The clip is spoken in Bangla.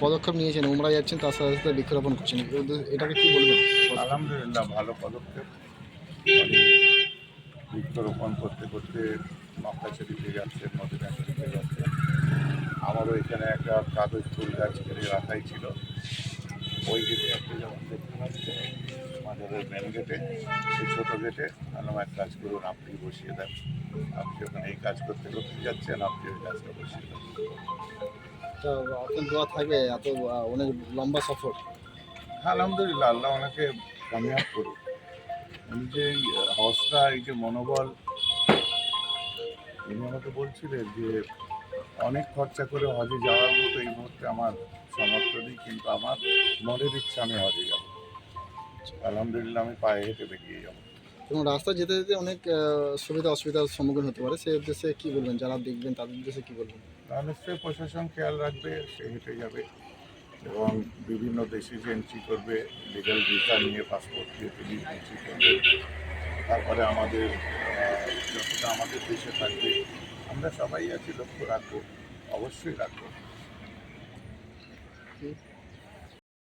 পদক্ষেপ নিয়েছেন, উমরা যাচ্ছেন, তার সাথে সাথে বৃক্ষরোপণ করছেন, এটাকে কি বলবেন? আলহামদুলিল্লাহ ভালো পদক্ষেপ। বৃক্ষরোপণ করতে করতে মক্কা শরীফে যাচ্ছেন, মদিনা শরীফে যাচ্ছেন। আমারও এখানে একটা কাগজ ফুল গাছ কেটে রাখাই ছিল, ওই গেটে একটা যেমন দেখতে পাচ্ছেন মাজারের মেন গেটে, সেই ছোটো গেটে আলাম এক কাজ করুন, আপনি বসিয়ে দেন। আপনি ওখানে এই কাজ করতে করতে যাচ্ছেন, আপনি ওই কাজটা বসিয়ে দেন। তো আপনার দোয়া থাকবে, এত অনেক লম্বা সফর। আলহামদুলিল্লাহ, আল্লাহ ওনাকে কামিয়াব করুন। উনি যে এই হজটা, এই যে মনোবল, উনি আমাকে বলছিলেন যে অনেক খরচা করে হজে যাওয়ার মতো এই মুহূর্তে আমার সামর্থ্য নেই, কিন্তু আমার মনের ইচ্ছা আমি হজে যাব। আলহামদুলিল্লাহ আমি পায়ে হেঁটে বেরিয়ে যাব। এবং রাস্তায় যেতে যেতে অনেক সুবিধা অসুবিধার সম্মুখীন হতে পারে, সেই উদ্দেশ্যে কী বলবেন? যারা দেখবেন তাদের উদ্দেশ্যে কী বলবেন? নিশ্চয়ই প্রশাসন খেয়াল রাখবে, সে হেঁটে যাবে এবং বিভিন্ন দেশে যে এন্ট্রি করবে লিগাল ভিসা নিয়ে, পাসপোর্ট দিয়ে তিনি এন্ট্রি করবে। তারপরে আমাদের যতটা আমাদের দেশে থাকবে আমরা সবাই আছি, লক্ষ্য রাখবো, অবশ্যই রাখবো।